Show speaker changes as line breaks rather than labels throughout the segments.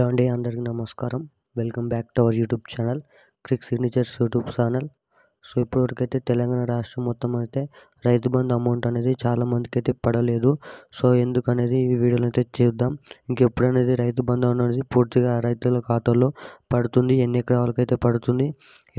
Hello అండి, అందరికీ నమస్కారం. Welcome back to our YouTube channel, crick signatures YouTube channel. So ఇప్పటివరకైతే తెలంగాణ రాష్ట్రం మొత్తం అయితే రైతు బంధు అమౌంట్ అనేది చాలా మందికి అయితే పడలేదు. సో ఎందుకనేది ఈ వీడియోలో అయితే చూద్దాం. ఇంకెప్పుడనేది రైతు బంధు అనేది పూర్తిగా రైతుల ఖాతాలో పడుతుంది, ఎన్ని ఎకరాలకైతే పడుతుంది,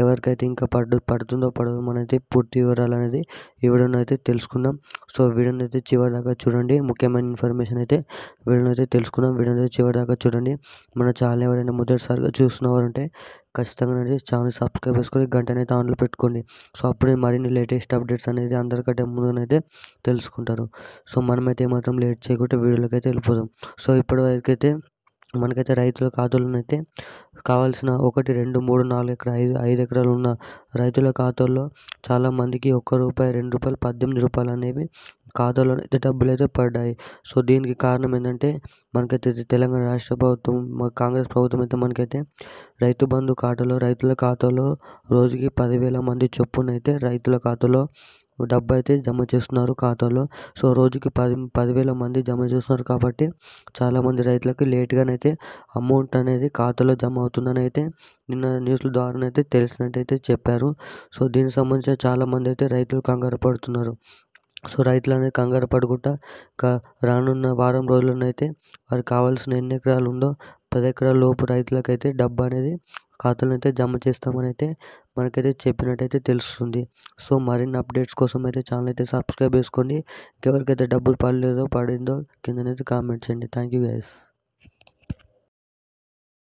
ఎవరికైతే ఇంకా పడుతుందో పడదో అనేది పూర్తి వివరాలు అనేది ఈ వీడియోలో అయితే తెలుసుకుందాం. సో వీడియోని అయితే చివరి దాకా చూడండి. ముఖ్యమైన ఇన్ఫర్మేషన్ అయితే వీడియోని అయితే తెలుసుకుందాం. వీడియోని అయితే చివరి దాకా చూడండి. మన ఛానల్ ఎవరైనా మొదటిసారిగా చూస్తున్నవారంటే ఖచ్చితంగా అనేది ఛానల్ సబ్స్క్రైబ్ చేసుకొని గంటనైతే ఆన్లో పెట్టుకోండి. సో అప్పుడే మరిన్ని లేటెస్ట్ అప్డేట్స్ అనేది అందరికంటే ముందునైతే తెలుసుకుంటారు. సో మనమైతే ఏమాత్రం లేట్ చేయకుండా వీడియోలోకి అయితే వెళ్ళిపోదాం. సో ఇప్పటివరకైతే మనకైతే రైతుల ఖాతాలోనైతే కావాల్సిన 1, 2, 3, 4 ఎకరాలు 5 ఎకరాలు ఉన్న రైతుల ఖాతాల్లో చాలామందికి ₹1, ₹2, ₹18 అనేవి ఖాతాలో అయితే డబ్బులు అయితే పడ్డాయి. సో దీనికి కారణం ఏంటంటే మనకైతే తెలంగాణ రాష్ట్ర ప్రభుత్వం, కాంగ్రెస్ ప్రభుత్వం అయితే మనకైతే రైతు బంధు రైతుల ఖాతాలో రోజుకి 10,000 మంది చొప్పున అయితే రైతుల ఖాతాలో డబ్బు అయితే జమ చేస్తున్నారు ఖాతాలో. సో రోజుకి 10,000 మంది జమ చేస్తున్నారు కాబట్టి చాలామంది రైతులకి లేట్గానైతే అమౌంట్ అనేది ఖాతాలో జమ అవుతుందని అయితే నిన్న న్యూస్ల ద్వారానైతే తెలిసినట్టయితే చెప్పారు. సో దీనికి సంబంధించిన చాలామంది అయితే రైతులు కంగారు పడుతున్నారు. సో రైతులు అనేది కంగారు పడకుండా రానున్న వారం రోజుల్లోనైతే వారికి కావాల్సిన ఎన్ని ఎకరాలు ఉందో 10 ఎకరాల లోపు రైతులకైతే డబ్బు అనేది ఖాతాలో అయితే జమ చేస్తామని అయితే మనకైతే చెప్పినట్టయితే తెలుస్తుంది. సో మరిన్ని అప్డేట్స్ కోసం అయితే ఛానల్ అయితే సబ్స్క్రైబ్ చేసుకోండి. ఎవరికైతే డబ్బులు పడలేదో పడిందో కిందనైతే కామెంట్ చేయండి. Thank you guys.